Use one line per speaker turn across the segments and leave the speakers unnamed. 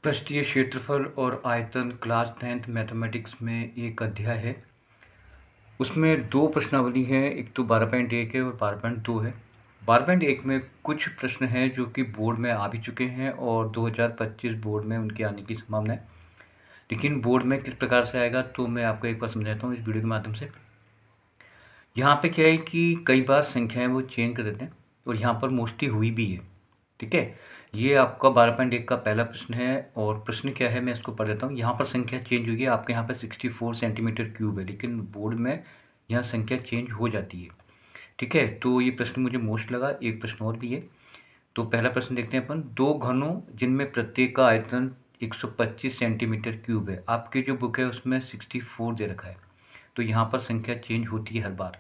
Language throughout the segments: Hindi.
पृष्ठीय क्षेत्रफल और आयतन क्लास 10th मैथमेटिक्स में एक अध्याय है। उसमें दो प्रश्नावली हैं, एक तो 12.1 है और 12.2 है। 12.1 में कुछ प्रश्न हैं जो कि बोर्ड में आ भी चुके हैं और 2025 बोर्ड में उनके आने की संभावना है। लेकिन बोर्ड में किस प्रकार से आएगा तो मैं आपको एक बार समझाता हूँ इस वीडियो के माध्यम से। यहाँ पे क्या है कि कई बार संख्याएं वो चेंज कर देते हैं और यहाँ पर मोस्टली हुई भी है। ठीक है, ये आपका 12.1 का पहला प्रश्न है और प्रश्न क्या है मैं इसको पढ़ देता हूँ। यहाँ पर संख्या चेंज हुई है, आपके यहाँ पर 64 सेंटीमीटर क्यूब है, लेकिन बोर्ड में यहाँ संख्या चेंज हो जाती है। ठीक है, तो ये प्रश्न मुझे मोस्ट लगा। एक प्रश्न और भी है, तो पहला प्रश्न देखते हैं अपन। दो घनों जिनमें प्रत्येक का आयतन 125 सेंटीमीटर क्यूब है, आपकी जो बुक है उसमें 64 दे रखा है, तो यहाँ पर संख्या चेंज होती है हर बार।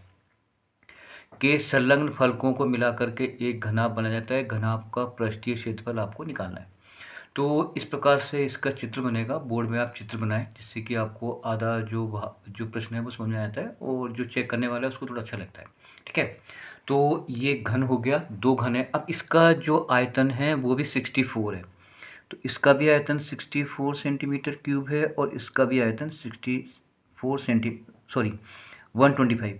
के संलग्न फलकों को मिलाकर के एक घनाभ बना जाता है। घनाभ का पृष्ठीय क्षेत्रफल आपको निकालना है। तो इस प्रकार से इसका चित्र बनेगा। बोर्ड में आप चित्र बनाएं जिससे कि आपको आधा जो प्रश्न है वो समझ में आता है और जो चेक करने वाला है उसको थोड़ा अच्छा लगता है। ठीक है, तो ये घन हो गया, दो घन है। अब इसका जो आयतन है वो भी 64 है, तो इसका भी आयतन 64 सेंटीमीटर क्यूब है और इसका भी आयतन 125,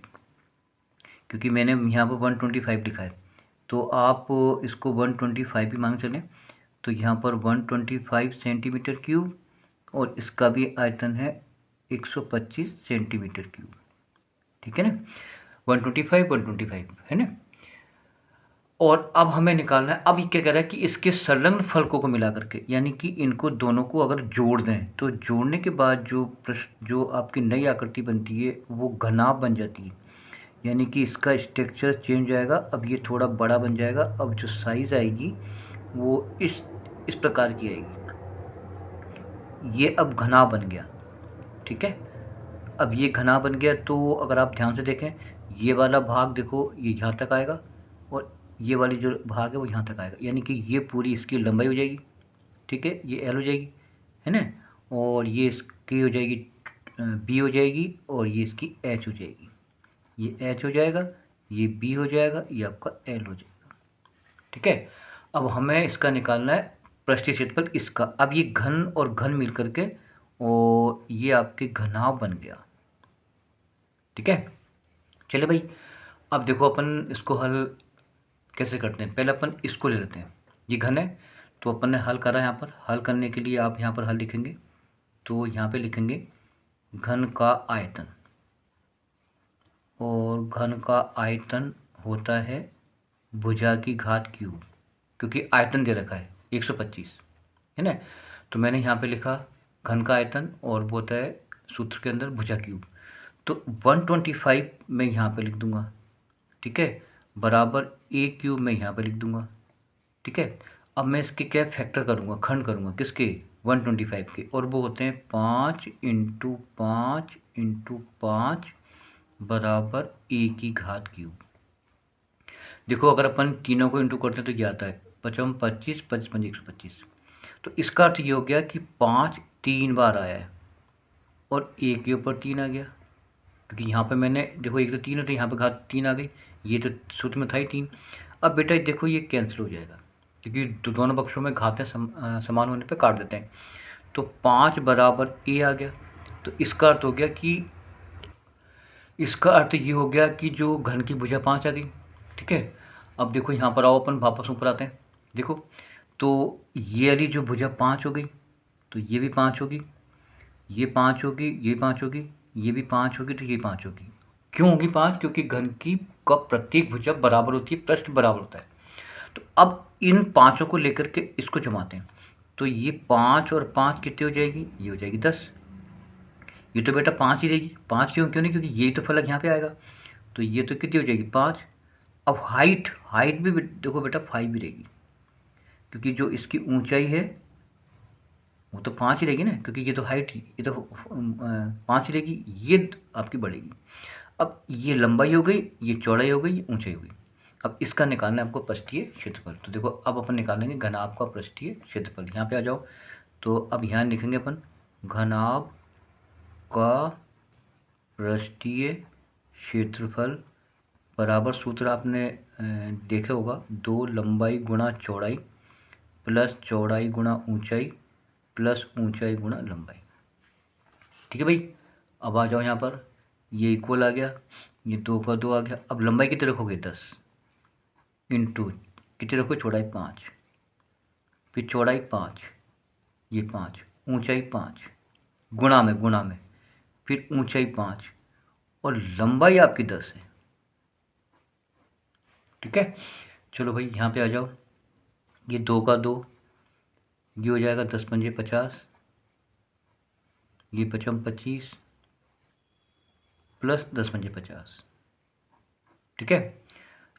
क्योंकि मैंने यहाँ पर 125 लिखा है, तो आप इसको 125 भी मान चलें। तो यहाँ पर 125 सेंटीमीटर क्यूब और इसका भी आयतन है 125 सेंटीमीटर क्यूब। ठीक है ना, 125 है ना। और अब हमें निकालना है, अब ये क्या कह रहा है कि इसके संलग्न फलकों को मिला करके, यानी कि इनको दोनों को अगर जोड़ दें तो जोड़ने के बाद जो आपकी नई आकृति बनती है वो घनाभ बन जाती है, यानी कि इसका स्ट्रक्चर चेंज आएगा। अब ये थोड़ा बड़ा बन जाएगा। अब जो साइज़ आएगी वो इस प्रकार की आएगी। ये अब घना बन गया। ठीक है, अब ये घना बन गया, तो अगर आप ध्यान से देखें ये वाला भाग देखो ये यहाँ तक आएगा और ये वाली जो भाग है वो यहाँ तक आएगा, यानी कि ये पूरी इसकी लंबाई हो जाएगी। ठीक है, ये एल हो जाएगी, है ना, और ये इसकी हो जाएगी बी हो जाएगी और ये इसकी एच हो जाएगी। ये एच हो जाएगा, ये बी हो जाएगा, ये आपका एल हो जाएगा। ठीक है, अब हमें इसका निकालना है पृष्ठीय क्षेत्रफल इसका। अब ये घन और घन मिल करके और ये आपके घनाभ बन गया। ठीक है, चले भाई, अब देखो अपन इसको हल कैसे करते हैं। पहले अपन इसको ले लेते हैं, ये घन है तो अपन ने हल करा। यहाँ पर हल करने के लिए आप यहाँ पर हल लिखेंगे, तो यहाँ पे लिखेंगे घन का आयतन, और घन का आयतन होता है भुजा की घात क्यूब, क्योंकि आयतन दे रखा है 125, है ना। तो मैंने यहाँ पे लिखा घन का आयतन और वो होता है सूत्र के अंदर भुजा क्यूब, तो 125 मैं यहाँ पे लिख दूंगा। ठीक है, बराबर ए क्यूब मैं यहाँ पे लिख दूंगा। ठीक है, अब मैं इसके क्या फैक्टर करूँगा, खंड करूँगा किसके, 125 के, और वो होते हैं 5 इंटू 5 इंटू 5 बराबर ए की घात क्यूब। देखो अगर अपन तीनों को इंटू करते हैं तो क्या आता है, 5 25 55 125। तो इसका अर्थ ये हो गया कि 5 3 बार आया है और ए के ऊपर 3 आ गया, क्योंकि यहाँ पे मैंने देखो एक तो 3 है तो यहाँ पे घात 3 आ गई, ये तो सूत्र में था ही 3। अब बेटा देखो ये कैंसिल हो जाएगा, क्योंकि दोनों पक्षों में घातें समान होने पे काट देते हैं। तो 5 बराबर ए आ गया, तो इसका अर्थ हो गया कि इसका अर्थ ये हो गया कि जो घन की भुजा 5 आ गई। ठीक है, अब देखो यहाँ पर आओ अपन वापस ऊपर आते हैं। देखो तो ये वाली जो भुजा 5 हो गई तो ये भी 5 होगी, ये 5 होगी, ये 5 होगी, ये भी 5 होगी, तो ये 5 होगी। क्यों होगी 5? क्योंकि घन की का प्रत्येक भुजा बराबर होती है, पृष्ठ बराबर होता है। तो अब इन पाँचों को लेकर के इसको जमाते हैं, तो ये 5 और 5 कितनी हो जाएगी, ये हो जाएगी 10। ये तो बेटा 5 ही रहेगी। 5 क्यों नहीं, क्योंकि ये तो फलक यहाँ पे आएगा, तो ये तो कितनी हो जाएगी 5। अब हाइट भी देखो बेटा 5 भी रहेगी, क्योंकि जो इसकी ऊंचाई है वो तो 5 ही रहेगी ना, क्योंकि ये तो हाइट ही, ये तो 5 ही रहेगी, ये आपकी बढ़ेगी। अब ये लंबाई हो गई, ये चौड़ाई हो गई, ये ऊंचाई हो गई। अब इसका निकालना है आपको पृष्ठीय क्षेत्रफल। तो देखो अब अपन निकालेंगे घनाभ का पृष्ठीय क्षेत्रफल। यहाँ पे आ जाओ, तो अब यहाँ लिखेंगे अपन घनाभ का पृष्ठीय क्षेत्रफल बराबर, सूत्र आपने देखा होगा, 2 लंबाई गुणा चौड़ाई प्लस चौड़ाई गुणा ऊंचाई प्लस ऊंचाई गुणा लंबाई। ठीक है भाई, अब आ जाओ यहाँ पर, ये इक्वल आ गया, ये 2 का 2 आ गया। अब लंबाई कितने रखोगे 10 इंटू कितने रखोगे चौड़ाई 5, फिर चौड़ाई 5, ये 5, ऊंचाई 5, गुणा में फिर ऊंचाई 5 और लंबाई आपकी 10 है। ठीक है, चलो भाई यहाँ पे आ जाओ, ये 2 का 2, ये हो जाएगा 10 पंजे 50, ये 55 25 प्लस 10 पंजे 50। ठीक है,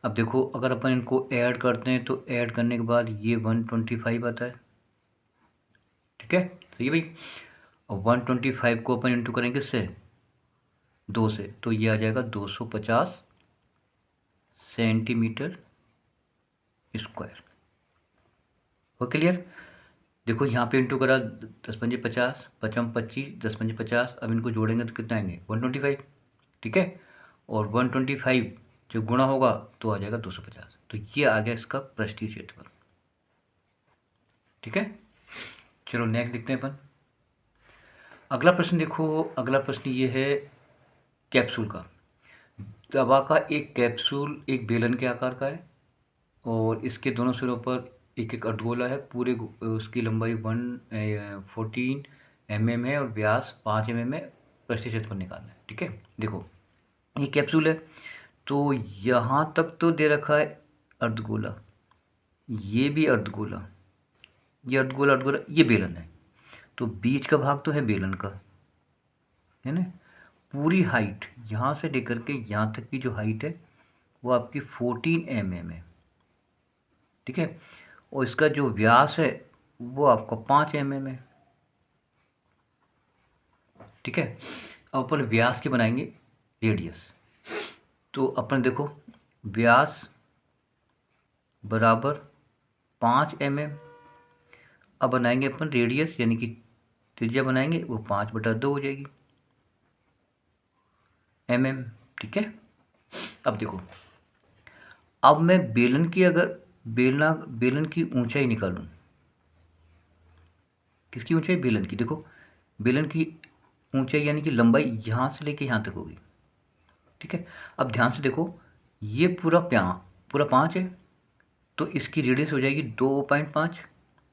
अब देखो अगर अपन इनको ऐड करते हैं तो ऐड करने के बाद ये 125 आता है। ठीक है, सही है भाई। और 125 को अपन इंटू करेंगे किससे, 2 से, तो ये आ जाएगा 250 सेंटीमीटर स्क्वायर। हो क्लियर। देखो यहाँ पे इंटू करा 10 पंजे 50, 55 25, 10 पंजे 50, अब इनको जोड़ेंगे तो कितना आएंगे 125। ठीक है, और 125 जब गुणा होगा तो आ जाएगा 250। तो ये आ गया इसका पृष्ठीय क्षेत्रफल। ठीक है, चलो नेक्स्ट देखते हैं अपन। अगला प्रश्न देखो, अगला प्रश्न ये है कैप्सूल का। दवा का एक कैप्सूल एक बेलन के आकार का है और इसके दोनों सिरों पर एक एक अर्धगोला है। पूरे उसकी लंबाई 14 mm है और व्यास 5 mm है। पृष्ठीय क्षेत्रफल निकालना है। ठीक है, देखो ये कैप्सूल है, तो यहाँ तक तो दे रखा है अर्धगोला, ये भी अर्धगोला, ये अर्धगोला अर्धगोला, ये बेलन है, तो बीच का भाग तो है बेलन का, है ना। पूरी हाइट यहाँ से लेकर के यहाँ तक की जो हाइट है वो आपकी 14 mm है। ठीक है, और इसका जो व्यास है वो आपका 5 mm है। ठीक है, अब अपन व्यास के बनाएंगे रेडियस। तो अपन देखो व्यास बराबर 5 mm। अब बनाएंगे अपन रेडियस, यानी कि त्रिज्या बनाएंगे, वो 5/2 हो जाएगी mm। ठीक है, अब देखो, अब मैं बेलन की अगर बेलन की ऊंचाई निकालूं, किसकी ऊंचाई, बेलन की। देखो बेलन की ऊंचाई यानी कि लंबाई यहाँ से लेके यहाँ तक होगी। ठीक है, अब ध्यान से देखो, ये पूरा 5 है, तो इसकी रेडियस हो जाएगी 2.5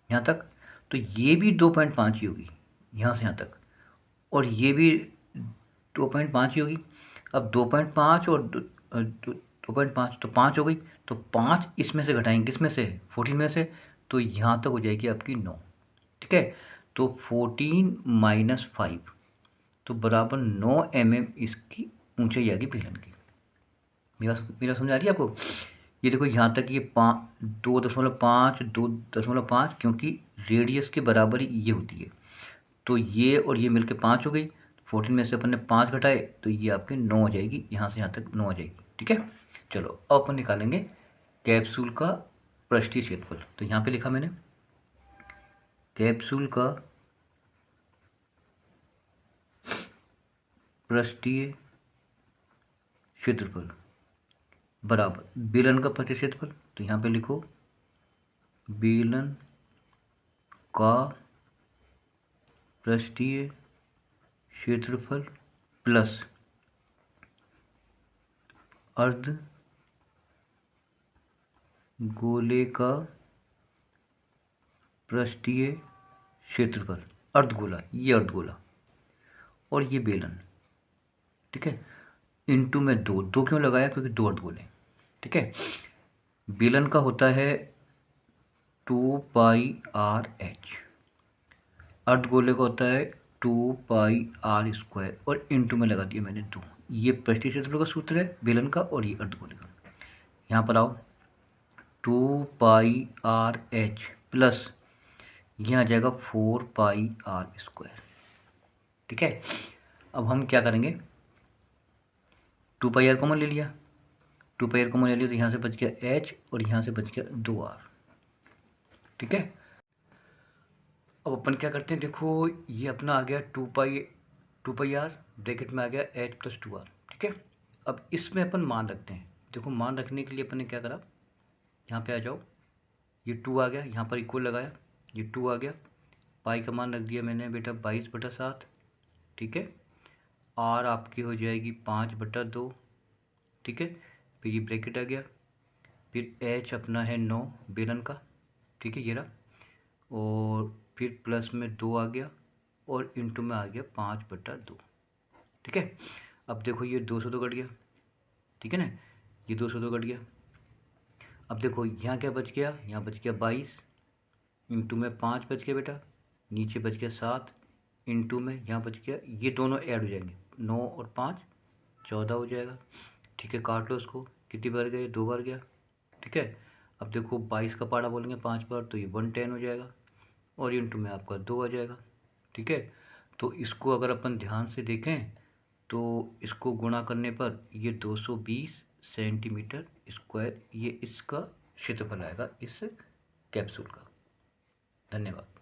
यहाँ तक, तो ये भी 2.5 ही होगी यहाँ से यहाँ तक, और ये भी 2.5 ही होगी। अब 2.5 और 2.5 तो 5 हो गई, तो 5 इसमें से घटाएंगे, किसमें से, 14 में से, तो यहाँ तक हो जाएगी आपकी 9। ठीक है, तो 14 - 5 तो बराबर 9 mm इसकी ऊंचाई आ गई बेलन की। मेरा समझ आ रही है आपको। ये देखो यहाँ तक ये 2.5 क्योंकि रेडियस के बराबर ही ये होती है, तो ये और ये मिलके 5 हो गई। 14 में से अपन ने 5 घटाए तो ये आपके 9 हो जाएगी, यहाँ से यहाँ तक 9 आ जाएगी। ठीक है, चलो अब अपन निकालेंगे कैप्सूल का पृष्ठीय क्षेत्रफल। तो यहाँ पे लिखा मैंने कैप्सूल का पृष्ठीय क्षेत्रफल बराबर बेलन का पृष्ठीय क्षेत्रफल। तो यहाँ पे लिखो बेलन का पृष्ठीय क्षेत्रफल प्लस अर्ध गोले का पृष्ठीय क्षेत्रफल। अर्धगोला, ये अर्धगोला और ये बेलन। ठीक है, इंटू में 2 क्यों लगाया, क्योंकि 2 अर्धगोले। ठीक है, बेलन का होता है 2πr/h, अर्धगोले का होता है 2πr² और इंटू में लगा दिया मैंने 2। ये पृष्ठीय क्षेत्रफल का सूत्र है बेलन का और ये अर्धगोले का। यहाँ पर आओ, 2πr/h प्लस ये आ जाएगा 4πr²। ठीक है, अब हम क्या करेंगे, 2πr कॉमन ले लिया, 2πr कॉमन ले लिया, तो यहाँ से बच गया h और यहाँ से बच गया 2r। ठीक है, अब अपन क्या करते हैं, देखो ये अपना आ गया 2πr ब्रैकेट में आ गया h + 2r। ठीक है, अब इसमें अपन मान रखते हैं। देखो मान रखने के लिए अपन ने क्या करा, यहाँ पे आ जाओ, ये 2 आ गया, यहाँ पर इक्वल लगाया, ये 2 आ गया, पाई का मान रख दिया मैंने बेटा 22/7, ठीक है। आर आपकी हो जाएगी 5/2, ठीक है। फिर ये ब्रैकेट आ गया, फिर एच अपना है 9 बेलन का, ठीक है, ये रहा, और फिर प्लस में 2 आ गया और इंटू में आ गया 5/2, ठीक है। अब देखो ये 200 तो कट गया, ठीक है ना, ये 200 तो कट गया। अब देखो यहाँ क्या बच गया, यहाँ बच गया 22, इंटू में 5 बच गया बेटा, नीचे बच गया 7, इंटू में यहाँ बच गया, ये दोनों ऐड हो जाएंगे, 9 और 5 14 हो जाएगा, ठीक है। काट लो उसको, कितनी बार गया, 2 बार गया, ठीक है। अब देखो 22 का पाड़ा बोलेंगे 5 बार तो ये 110 हो जाएगा, और इंटू में आपका 2 आ जाएगा, ठीक है। तो इसको अगर अपन ध्यान से देखें तो इसको गुणा करने पर ये 220 सेंटीमीटर स्क्वायर ये इसका क्षेत्रफल आएगा इस कैप्सूल का। धन्यवाद।